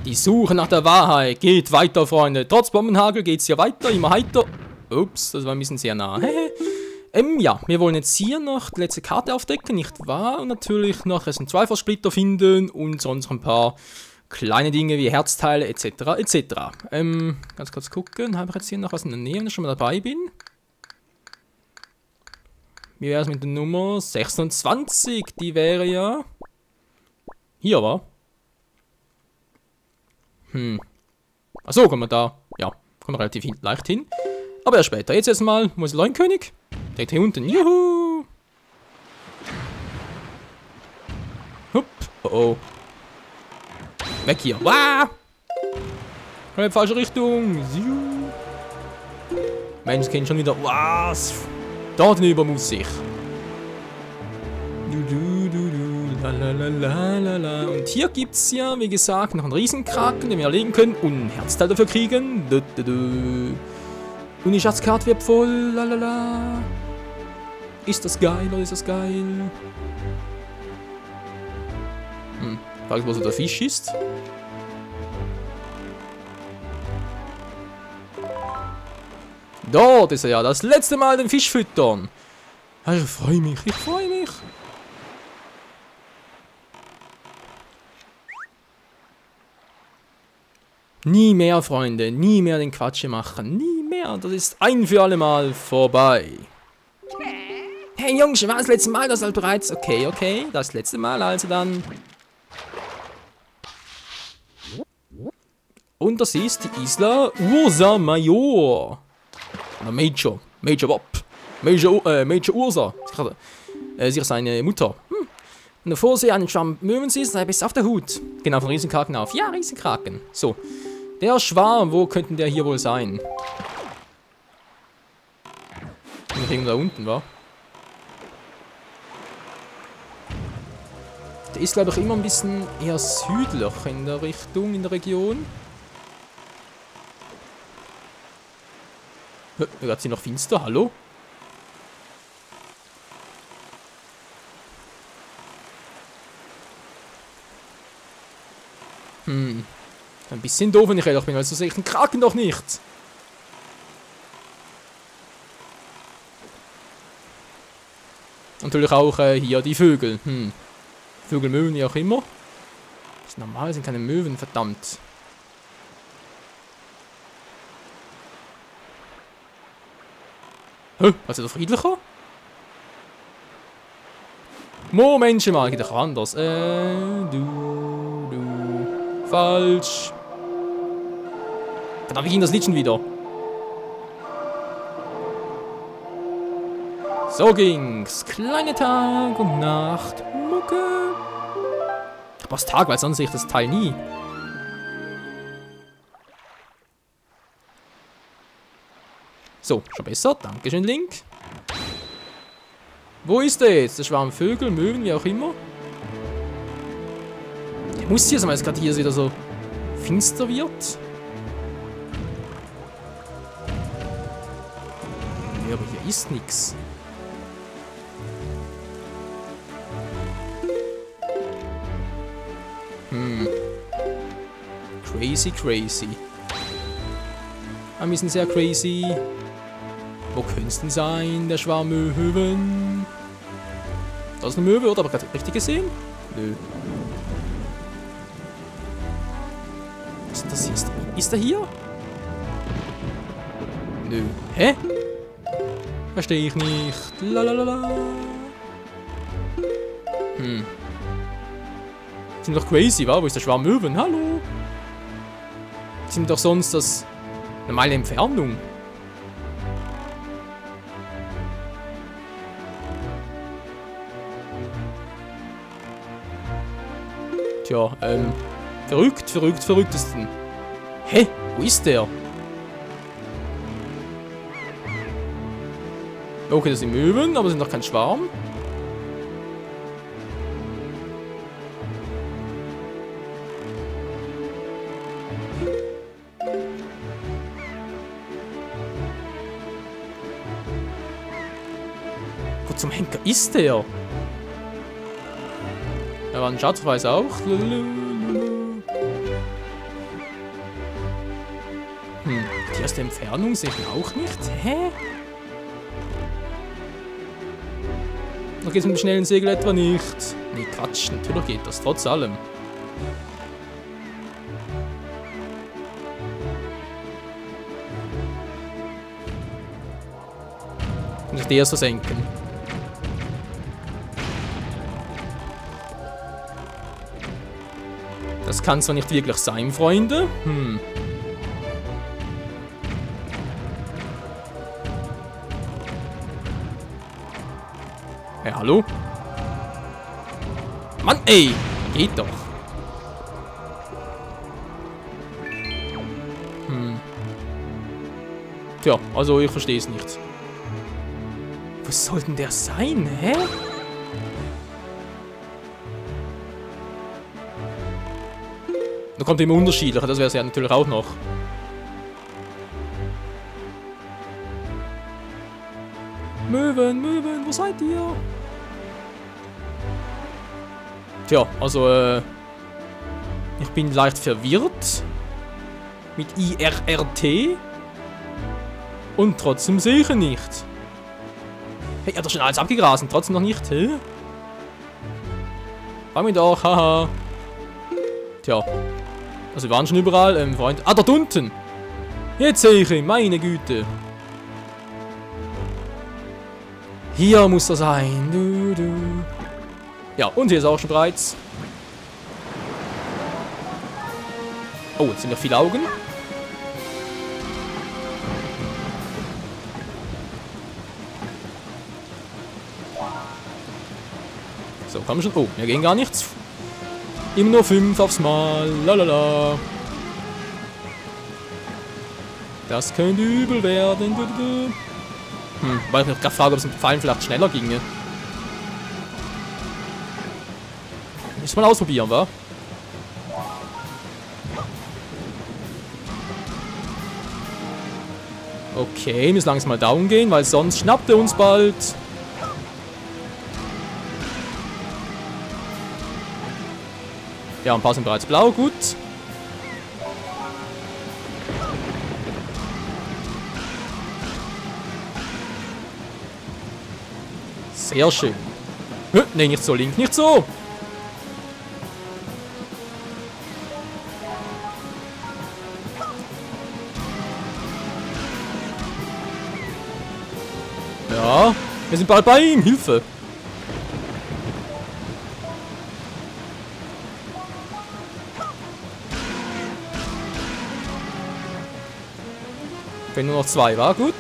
Die Suche nach der Wahrheit geht weiter, Freunde. Trotz Bombenhagel geht's hier weiter, immer heiter. Ups, das war ein bisschen sehr nah. Ja, wir wollen jetzt hier noch die letzte Karte aufdecken, nicht wahr? Und natürlich noch Resident 2 Splitter finden und sonst noch ein paar kleine Dinge wie Herzteile etc. etc. Ganz kurz gucken, habe ich jetzt hier noch was in der Nähe, wenn ich schon mal dabei bin? Wie wäre es mit der Nummer 26? Die wäre ja hier, war. Achso, kommen wir da. Ja, kommen wir relativ leicht hin. Aber erst später. Jetzt erstmal Leuenkönig. Direkt hier unten. Juhu! Hup. Oh oh. Weg hier. Wah! Kommt falsche Richtung. Mensch, kennt schon wieder. Was? Dort hinüber muss ich. Lalalala. Und hier gibt es ja, wie gesagt, noch einen Riesenkraken, den wir erlegen können und ein Herzteil dafür kriegen. Und die Schatzkarte wird voll. Lalala. Ist das geil oder ist das geil? Frage, wo so der Fisch ist. Dort ist er ja. Das letzte Mal den Fisch füttern. Ich freue mich. Ich freue mich. Nie mehr, Freunde. Nie mehr den Quatsch machen. Nie mehr. Das ist ein für alle Mal vorbei. Hey Jungs, war das letzte Mal das halt bereits? Okay, okay. Das letzte Mal also dann. Und das ist die Isla Ursa Major. Oder Major. Major Bob. Major Ursa. Sie ist seine Mutter. Und bevor sie einen Schwarm Möwen siehst, sei bis auf der Hut. Genau, von Riesenkraken auf. Ja, Riesenkraken. So. Der Schwarm, wo könnten der hier wohl sein? Irgendwo da unten, wa? Der ist, glaube ich, immer ein bisschen eher südlich in der Richtung, in der Region. Da hat sie noch finster, hallo? Ein bisschen doof, wenn ich ehrlich bin, weil so sehe ich den Kraken doch nicht. Natürlich auch hier die Vögel. Vögel, Möwen, wie auch immer. Das ist normal, sind keine Möwen, verdammt. Was ist da friedlicher? Momentchen mal, geht doch anders. Falsch. Verdammt, wie ging das Lied schon wieder? So ging's. Kleine Tag- und Nacht-Mucke. Aber es Tag, weil sonst sehe ich das Teil nie. So, schon besser. Dankeschön, Link. Wo ist der jetzt? Der Schwarm Vögel, Möwen, wie auch immer. Der muss hier sein, weil es gerade hier wieder so finster wird. Ja, aber hier ist nichts. Crazy, crazy. Ein bisschen sehr crazy. Wo könnte es denn sein, der Schwarm Möwen? Das ist eine Möwe, oder? Aber gerade richtig gesehen? Nö. Was ist das hier? Ist er hier? Nö. Hä? Verstehe ich nicht. Lalalala. Sind doch crazy, wa? Wo ist der Schwarm Möwen? Hallo? Sind doch sonst das normale Entfernung. Tja, verrücktesten. Hä? Wo ist der? Okay, das sind Möwen, aber sind noch kein Schwarm. Wo zum Henker ist der? Er war ein Schatzpreis auch. Die aus der Entfernung sehe ich auch nicht. Hä? Da geht es mit dem schnellen Segel etwa nicht. Nee, Quatsch, natürlich geht das, trotz allem. Muss ich die erst versenken. Das kann zwar nicht wirklich sein, Freunde. Ja, hallo? Mann, ey! Geht doch. Tja, also ich verstehe es nicht. Was soll denn der sein, hä? Da kommt immer unterschiedlicher, das wäre es ja natürlich auch noch. Möwen, Möwen, wo seid ihr? Tja, also, ich bin leicht verwirrt. Mit IRRT. Und trotzdem sehe ich ihn nicht. Hey, er hat doch schon alles abgegrasen, trotzdem noch nicht, hä? Fang mich doch, haha. Tja. Also wir waren schon überall, Freund. Ah, dort unten! Jetzt sehe ich ihn, meine Güte. Hier muss er sein. Du, du. Ja, und hier ist auch schon bereits. Oh, jetzt sind noch viele Augen. So, komm schon. Oh, wir gehen gar nichts. Immer nur 5 aufs Mal. Lalala. Das könnte übel werden. Weil ich mich gerade frage, ob es mit Pfeilen vielleicht schneller ginge. Muss mal ausprobieren, wa? Okay, müssen langsam mal down gehen, weil sonst schnappt er uns bald. Ja, ein paar sind bereits blau, gut. Sehr schön. Ne, nicht so, Link, nicht so. Ja, wir sind bald bei ihm. Hilfe. Wenn nur noch 2 war, gut.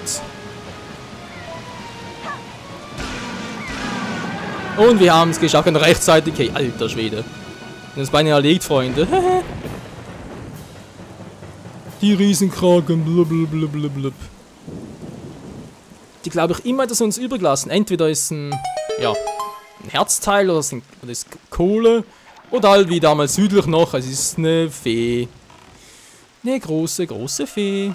Und wir haben es geschafft, rechtzeitig. Hey, alter Schwede. Das ist beinahe erlegt, Freunde. Die Riesenkraken. Blub. Die glaube ich immer, dass uns übrig lassen. Entweder ist ein, ja, ein Herzteil oder ist Kohle. Oder halt wie damals südlich noch. Es ist eine Fee. Eine große, große Fee.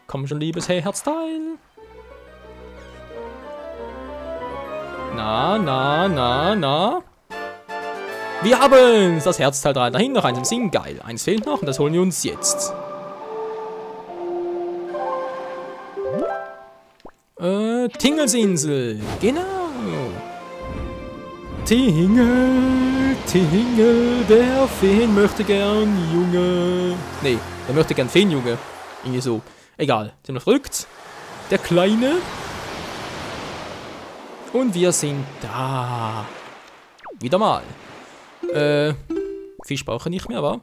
Komm schon, liebes Herzteil. Na. Wir haben das Herzteil 3 dahin, noch eins im Sinn. Geil. Eins fehlt noch und das holen wir uns jetzt. Tingelsinsel. Genau. Tingel, der Feen möchte gern Junge. Nee, der möchte gern Feenjunge. Irgendwie so. Egal. Sind wir verrückt. Der Kleine. Und wir sind da. Wieder mal. Fisch brauche ich nicht mehr, wa?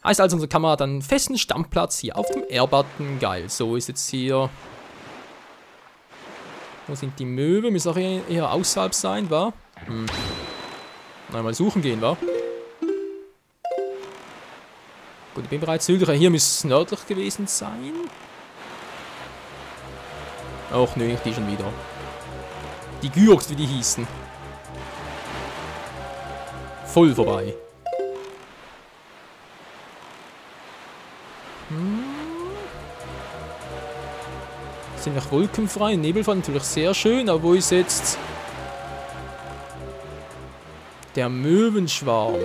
Heißt also, unsere Kamera hat einen festen Stammplatz hier auf dem R-Button. Geil. So ist jetzt hier. Wo sind die Möwen? Müssen auch eher außerhalb sein, wa? Mal suchen gehen, wa? Gut, ich bin bereits südlicher. Hier müsste es nördlich gewesen sein. Och, nö, die schon wieder. Die Gyrox, wie die hießen. Voll vorbei. Sind noch wolkenfrei. Nebelfall natürlich sehr schön, aber wo ist jetzt... Der Möwenschwarm.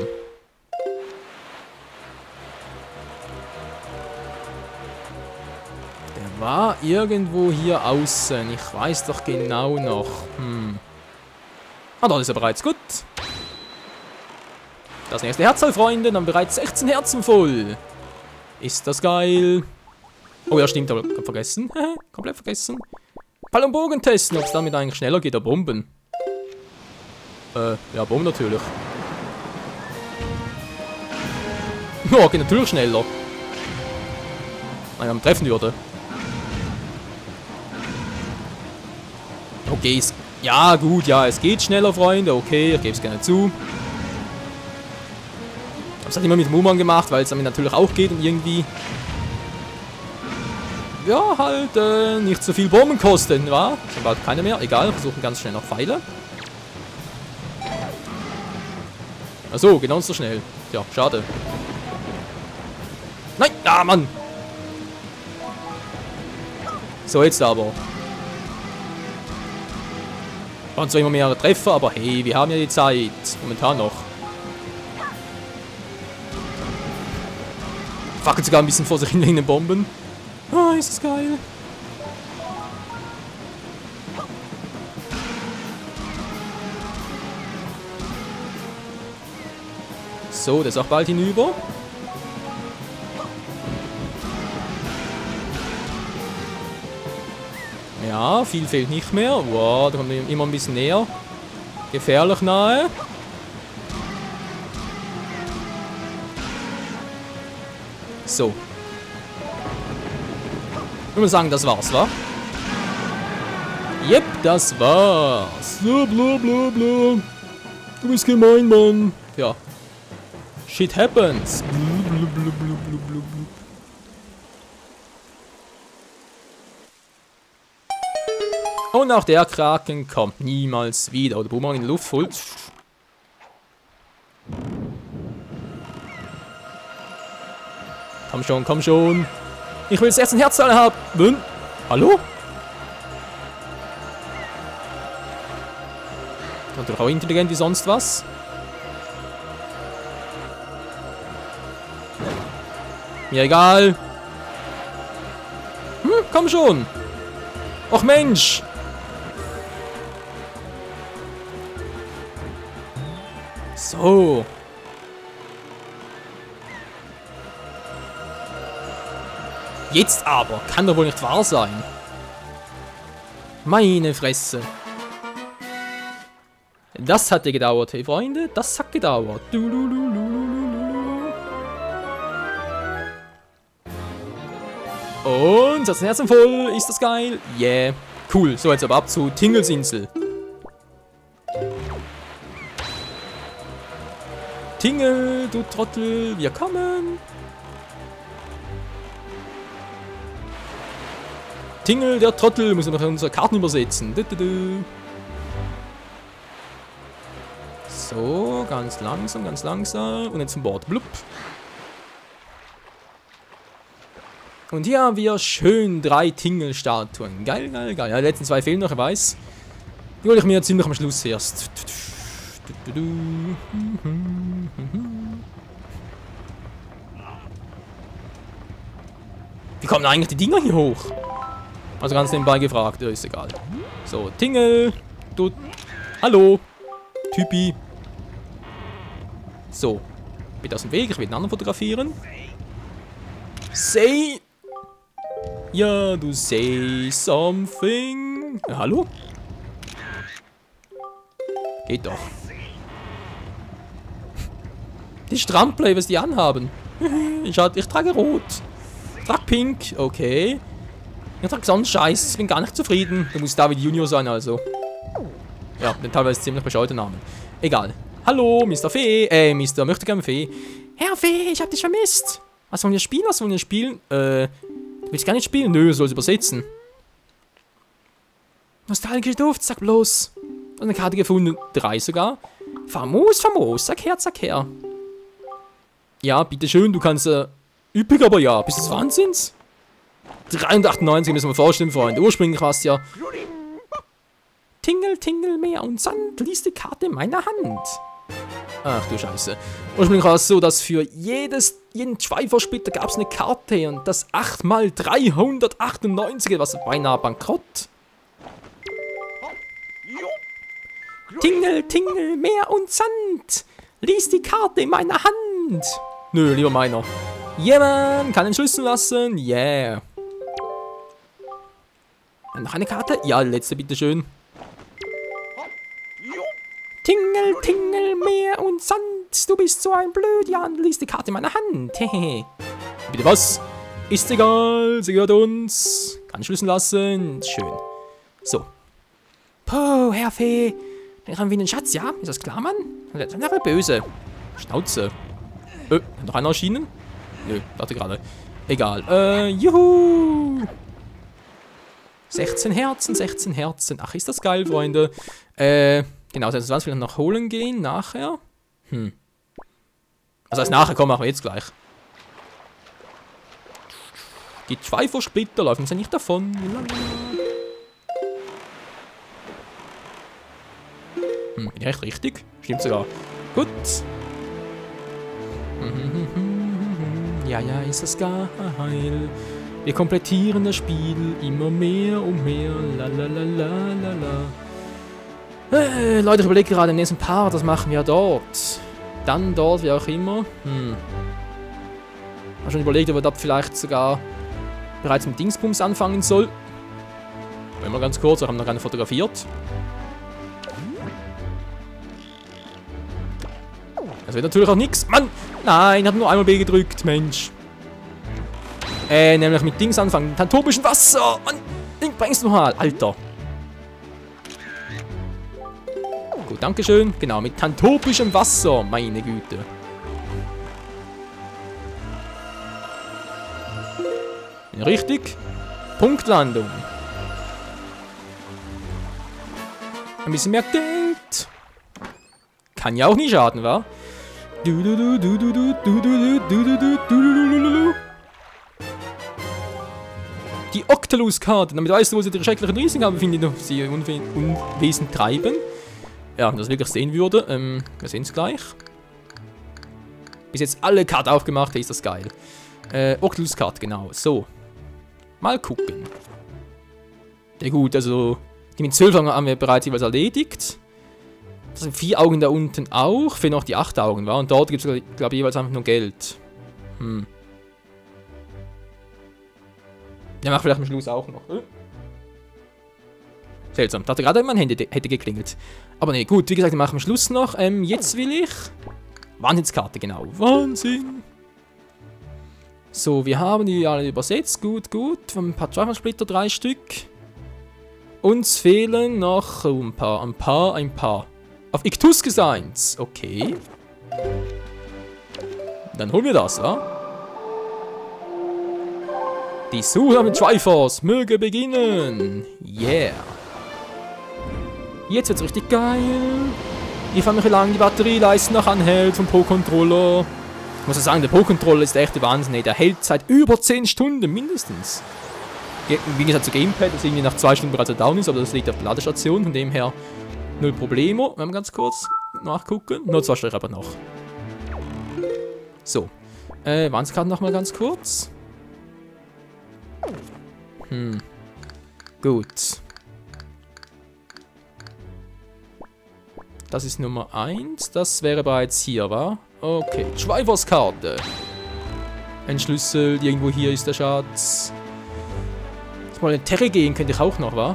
Der war irgendwo hier außen. Ich weiß doch genau noch. Ah, da ist er bereits. Gut. Das nächste Herzteil, Freunde. Dann bereits 16 Herzen voll. Ist das geil. Oh ja, stimmt. Aber vergessen. Komplett vergessen. Ball und Bogen testen, ob es damit eigentlich schneller geht. Oder Bomben. Ja, Bomben natürlich. Oh, geht natürlich schneller. Wenn man treffen würde. Okay, ja gut, ja, es geht schneller, Freunde. Okay, ich gebe es gerne zu. Ich habe es halt immer mit Muman gemacht, weil es damit natürlich auch geht und irgendwie... Ja, halt nicht so viel Bomben kosten, wa? Sind bald keine mehr. Egal, versuchen ganz schnell noch Pfeile. Achso, genau so schnell. Tja, schade. Nein! Ah, Mann! So, jetzt aber. Waren zwar immer mehrere Treffer, aber hey, wir haben ja die Zeit. Momentan noch. Fackelt sogar ein bisschen vor sich hin wegen den Bomben. Ah, ist das geil. So, der ist auch bald hinüber. Ja, viel fehlt nicht mehr. Wow, da kommt immer ein bisschen näher. Gefährlich nahe. So. Ich würde sagen, das war's, wa? Yep, das war's. Bla bla bla bla. Du bist gemein, Mann. Ja. Shit happens. Und auch der Kraken kommt niemals wieder. Oder Boomerang in die Luft holt. Komm schon, komm schon. Ich will das erste Herzteil haben. Hallo? Natürlich auch intelligent wie sonst was. Mir egal. Komm schon. Och Mensch. So. Jetzt aber. Kann doch wohl nicht wahr sein. Meine Fresse. Das hat ja gedauert, hey Freunde. Das hat gedauert. Und das Herz voll. Ist das geil? Yeah. Cool. So, jetzt aber ab zu Tingles Insel. Tingle, du Trottel. Wir kommen. Tingle, der Trottel. Muss noch unsere Karten übersetzen. So, ganz langsam, ganz langsam. Und jetzt zum Bord. Blub. Und hier haben wir schön 3 Tingle-Statuen. Geil, geil, geil. Ja, die letzten 2 fehlen noch, ich weiß. Die hole ich mir ziemlich am Schluss erst. Wie kommen eigentlich die Dinger hier hoch? Also ganz nebenbei gefragt, ja, ist egal. So, Tingle. Du. Hallo. Typi. So. Bitte aus dem Weg, ich will den anderen fotografieren. Say. Ja, du say something. Hallo? Geht doch. Die Strampler, was die anhaben. Ich trage rot. Ich trage pink. Okay. Ich trage sonst Scheiß. Ich bin gar nicht zufrieden. Du musst David Junior sein, also. Ja, den teilweise ziemlich bescheuerte Namen. Egal. Hallo, Mr. Fee. Mr. Möchte gerne Fee. Herr Fee, ich hab dich vermisst. Was wollen wir spielen? Was wollen wir spielen? Du willst gar nicht spielen? Nö, soll es übersetzen. Nostalgische Duft, sag bloß. Eine Karte gefunden. 3 sogar. Famos, famos. Sag her. Ja, bitteschön, du kannst, üppig, aber ja. Bist du des Wahnsinns? 398 müssen wir vorstellen, Freunde. Ursprünglich war es ja... Tingle, Tingle, Meer und Sand. Lies die Karte in meiner Hand. Ach du Scheiße. Ursprünglich war es so, dass für jeden Schweifersplitter gab es eine Karte und das 8 mal 398, was beinahe bankrott. Tingel, Tingel, Meer und Sand. Lies die Karte in meiner Hand. Nö, lieber meiner. Yeah, man, kann den Schlüssel lassen. Yeah. Noch eine Karte? Ja, letzte, bitteschön. Tingel, Tingel, Meer und Sand. Du bist so ein Blödjan. Lies die Karte in meiner Hand. Hehehe. Bitte was? Ist egal, sie gehört uns. Kann den Schlüssel lassen. Schön. So. Puh, Herr Fee. Dann haben wir einen Schatz, ja? Ist das klar, Mann? Das ist einfach böse. Schnauze. Noch einer erschienen? Nö, warte gerade. Egal. Juhu! 16 Herzen, 16 Herzen. Ach, ist das geil, Freunde. Genau, 26 will ich noch holen gehen, nachher. Also als nachher kommen, machen wir jetzt gleich. Die Schweifersplitter laufen uns ja nicht davon. Bin ich echt richtig? Stimmt sogar. Gut. Ja, ja, ist das geil. Wir komplettieren das Spiel immer mehr und mehr. Leute, ich überlege gerade im nächsten Part, das machen wir dort. Dann dort, wie auch immer. Ich habe schon überlegt, ob wir dort vielleicht sogar bereits mit Dingsbums anfangen soll. Wenn wir ganz kurz, wir haben noch keine fotografiert. Das wird natürlich auch nichts. Mann! Nein, ich habe nur einmal B gedrückt, Mensch. Nämlich mit Dings anfangen. Mit tantopischem Wasser! Mann! Ding, bringst du mal, Alter. Gut, dankeschön. Genau, mit tantopischem Wasser. Meine Güte. Richtig. Punktlandung. Ein bisschen mehr Geld. Kann ja auch nie schaden, wa? Die Octalus-Karte. Damit weißt du, wo sie die schrecklichen Risiken haben, finde ich, sie Unwesen treiben. Ja, wenn das wirklich sehen würde. Wir sehen es gleich. Bis jetzt alle Karten aufgemacht, ist das geil. Octalus-Karte, genau. So. Mal gucken. Ja gut, also die mit 12 haben wir bereits jeweils erledigt. Das sind 4 Augen da unten auch. Fehlen noch die 8 Augen, war. Und dort gibt es, glaube ich, jeweils einfach nur Geld. Ja, mach vielleicht am Schluss auch noch. Seltsam. Dachte gerade, mein Handy hätte geklingelt. Aber ne, gut, wie gesagt, wir machen am Schluss noch. Jetzt will ich. Wahnsinnskarte, genau. Wahnsinn! So, wir haben die alle übersetzt. Gut, gut. Ein paar Schweifersplitter, 3 Stück. Uns fehlen noch ein paar. Auf Iktuskes 1. Okay. Dann holen wir das, ja? Die Suche mit Schweifers möge beginnen. Yeah. Jetzt wird's richtig geil. Ich frage mich, wie lange die Batterieleiste noch anhält vom Pro-Controller. Ich muss ja sagen, der Pro-Controller ist der echte Wahnsinn. Der hält seit über 10 Stunden mindestens. Wie gesagt, zu Gamepad, das irgendwie nach 2 Stunden bereits down ist, aber das liegt auf der Ladestation, von dem her null Problemo. Wenn wir ganz kurz nachgucken. Nur 2 Stück aber noch. So. Wahnsinnskarten nochmal ganz kurz. Gut. Das ist Nummer 1. Das wäre bereits hier, wa? Okay. Schweiferskarte. Entschlüsselt. Irgendwo hier ist der Schatz. Jetzt mal in Terry gehen könnte ich auch noch, wa?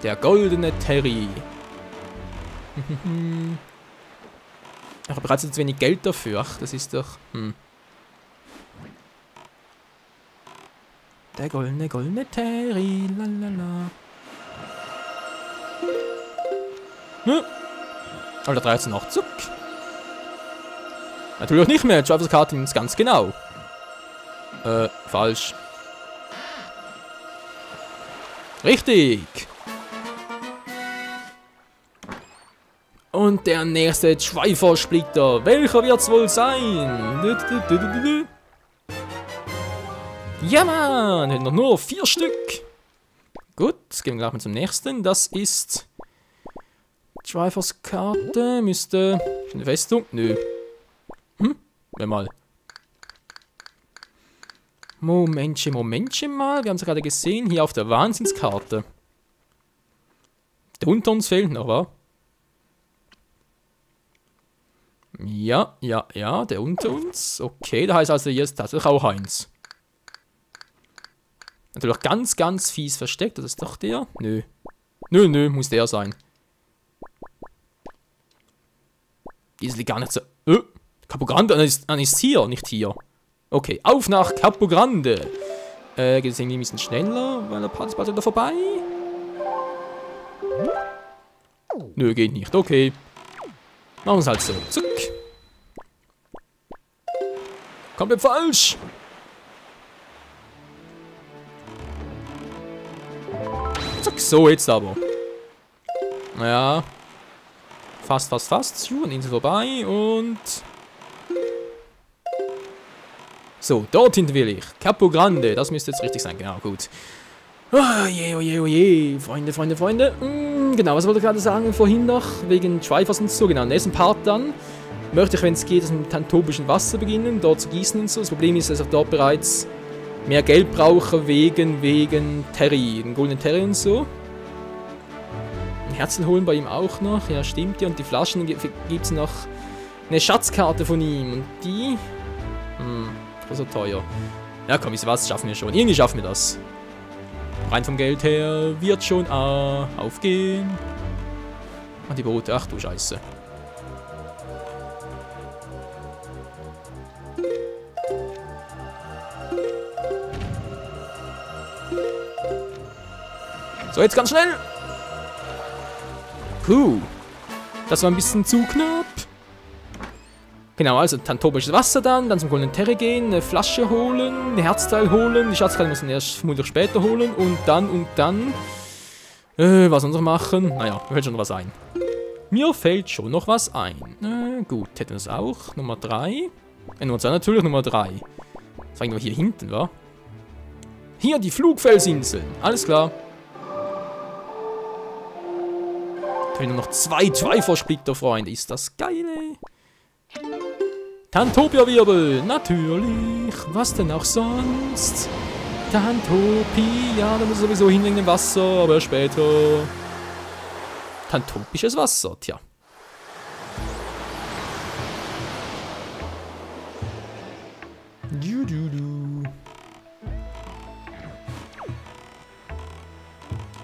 Der goldene Terry. Ich habe bereits jetzt wenig Geld dafür. Ach, das ist doch... Der goldene Terry, lalala. Aber der 13 noch zuck. Natürlich auch nicht mehr. Schweiferskarte ist ganz genau. Falsch. Richtig. Und der nächste Schweifersplitter. Welcher wird's wohl sein? Ja, Mann! Hätten noch nur 4 Stück. Gut, gehen wir gleich mal zum nächsten. Das ist Schweifers-Karte müsste... Eine Festung? Nö. Wer mal. Momentchen mal. Wir haben es gerade gesehen. Hier auf der Wahnsinnskarte. Der unter uns fehlt noch, wa? Ja, der unter uns. Okay, da heißt also, hier ist tatsächlich auch eins. Natürlich auch ganz fies versteckt. Das ist doch der? Nö. Nö, muss der sein. Diese liegt gar nicht so... Capo Grande, dann ist hier, nicht hier. Okay, auf nach Capo Grande. Geht es irgendwie ein bisschen schneller, weil der Part ist bald wieder vorbei. Nö, geht nicht. Okay. Machen wir es halt so. Zuck. Komplett falsch. Zack, so, jetzt aber. Naja. Fast. An Insel vorbei und... So, dorthin will ich. Capo Grande, das müsste jetzt richtig sein. Genau, gut. Oh je. Freunde. Genau, was wollte ich gerade sagen vorhin noch? Wegen Schweifers und so. Genau, im nächsten Part dann möchte ich, wenn es geht, das mit tantopischen Wasser beginnen, dort zu gießen und so. Das Problem ist, dass ich dort bereits mehr Geld brauche wegen Terry, den Golden Terry und so. Ein Herzl holen bei ihm auch noch. Ja, stimmt ja. Und die Flaschen gibt es noch eine Schatzkarte von ihm. Und die... so teuer. Ja, komm, wisst ihr was? Schaffen wir schon. Irgendwie schaffen wir das. Rein vom Geld her wird schon aufgehen. Und die Boote. Ach du Scheiße. So, jetzt ganz schnell. Puh. Das war ein bisschen zu knapp. Genau, also tantopisches Wasser dann zum Golden Terry gehen, eine Flasche holen, ein Herzteil holen, die Schatzkarte muss man erst vermutlich später holen und dann, was soll man noch machen? Naja, mir fällt schon noch was ein. Gut, hätten wir das auch. Nummer 3. Nummer 2 natürlich, Nummer 3. Das war irgendwo hier hinten, wa? Hier, die Flugfelsinseln. Alles klar. Da haben wir noch 2 Schweifersplitter, Freunde. Ist das geil, ey. Tantopia-Wirbel, natürlich. Was denn auch sonst? Tantopia, da muss sowieso hin wegen dem Wasser, aber später. Tantopisches Wasser, tja.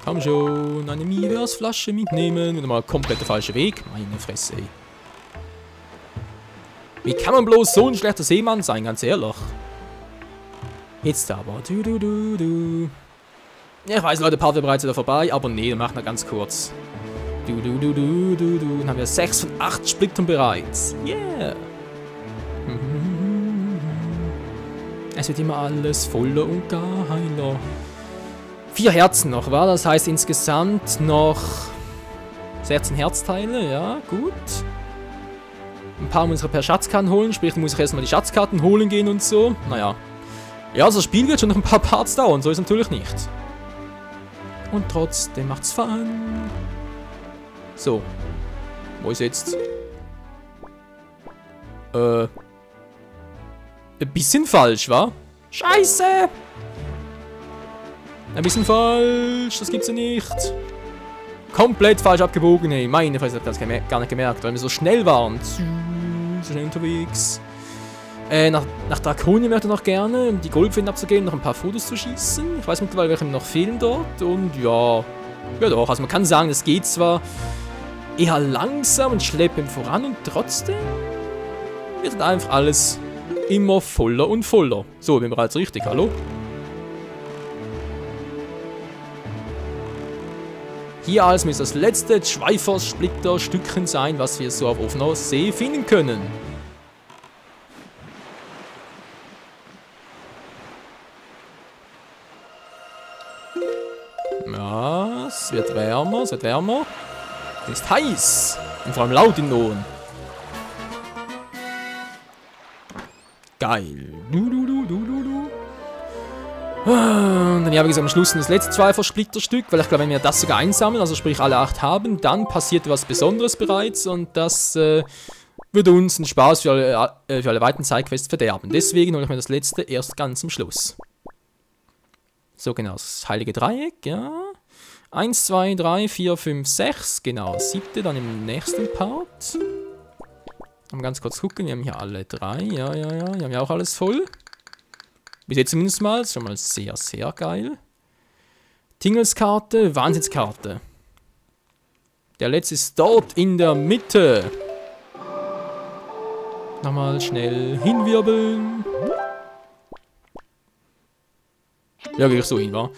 Komm schon, eine Miversflasche mitnehmen. Und mal komplett der falsche Weg. Meine Fresse, ey. Wie kann man bloß so ein schlechter Seemann sein, ganz ehrlich? Jetzt aber. Ja, ich weiß, Leute, der Part wäre bereits wieder vorbei, aber nee, dann machen wir ganz kurz. Dann haben wir 6 von 8 Splittern bereits. Yeah! Es wird immer alles voller und geiler. 4 Herzen noch, war? Das heißt insgesamt noch 16 Herzteile, ja, gut. Ein paar muss ich per Schatzkarten holen, sprich, muss ich erstmal die Schatzkarten holen gehen und so. Naja. Ja, also das Spiel wird schon noch ein paar Parts dauern, so ist es natürlich nicht. Und trotzdem macht's Fun. So. Wo ist jetzt? Ein bisschen falsch, wa? Scheiße! Ein bisschen falsch, das gibt's ja nicht. Komplett falsch abgebogen, ey. Meine Fresse, ich hab das gar nicht gemerkt, weil wir so schnell waren. So schnell unterwegs. Nach Draconien möchte ich noch gerne, um die Goldfäden abzugeben, noch ein paar Fotos zu schießen. Ich weiß mittlerweile, welche mir noch fehlen dort. Und ja. Ja doch, also man kann sagen, es geht zwar eher langsam und schleppend voran und trotzdem wird dann einfach alles immer voller und voller. So, bin bereits richtig, hallo? Hier also müsste das letzte Schweifers-Splitter-Stückchen sein, was wir so auf offener See finden können. Ja, es wird wärmer, es wird wärmer. Es ist heiß und vor allem laut in Ohren. Geil. Und dann habe ich am Schluss das letzte Zweifer-Splitterstück, weil ich glaube, wenn wir das sogar einsammeln, also sprich alle 8 haben, dann passiert was Besonderes bereits und das würde uns einen Spaß für alle weiteren Sidequests verderben. Deswegen hole ich mir das letzte erst ganz am Schluss. So, genau, das heilige Dreieck, ja. 1, 2, 3, 4, 5, 6, genau, 7. dann im nächsten Part. Mal ganz kurz gucken, wir haben hier alle 3, ja, wir haben ja auch alles voll. Bis jetzt zumindest mal, ist schon mal sehr, sehr geil. Tingelskarte, Wahnsinnskarte. Der letzte ist dort in der Mitte. Nochmal schnell hinwirbeln. Ja, gehe ich so hin, wa?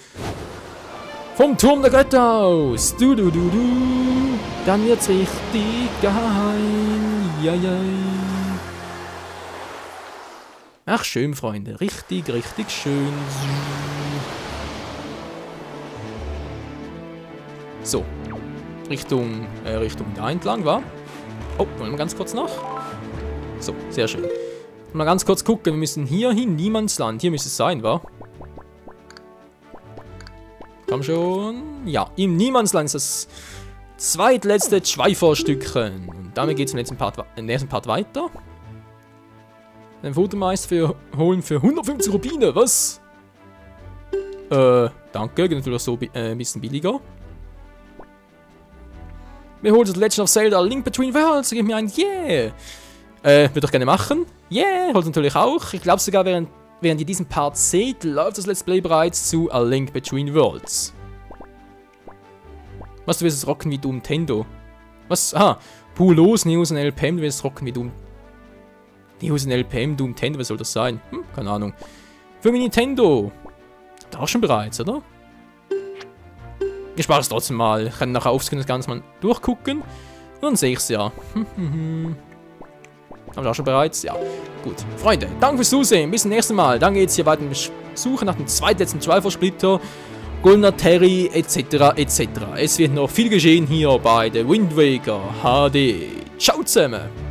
Vom Turm der Götter aus. Dann wird's richtig geheim. Ja. Ach, schön, Freunde. Richtig, richtig schön. So. Richtung da entlang, wa? Oh, wollen wir ganz kurz noch? So, sehr schön. Mal ganz kurz gucken. Wir müssen hier hin. Niemandsland. Hier müsste es sein, wa? Komm schon. Ja, im Niemandsland ist das zweitletzte Schweiferstückchen. Und damit geht es im nächsten Part weiter. Den Futtermeister holen für 150 Rubine, was? Danke, geht natürlich so ein bisschen billiger. Wir holen das Legend of Zelda Link Between Worlds, gib mir ein Yeah! Würde ich gerne machen. Yeah, holt natürlich auch. Ich glaube sogar, während ihr diesen Part seht, läuft das Let's Play bereits zu A Link Between Worlds. Was, du willst es rocken wie du Nintendo? Was? Aha, los, News und LPM, du willst es rocken wie du... News und LPM, du Nintendo, was soll das sein? Keine Ahnung. Für mich Nintendo. Da auch schon bereits, oder? Ich spare es trotzdem mal. Ich kann nachher aufscreen das Ganze mal durchgucken. Und dann sehe ich es ja. Haben wir auch schon bereits? Ja. Gut. Freunde, danke fürs Zusehen. Bis zum nächsten Mal. Dann geht es hier weiter mit Suche nach dem zweitletzten Schweifersplitter, Goldener Terry, etc. etc. Es wird noch viel geschehen hier bei The Wind Waker HD. Ciao zusammen!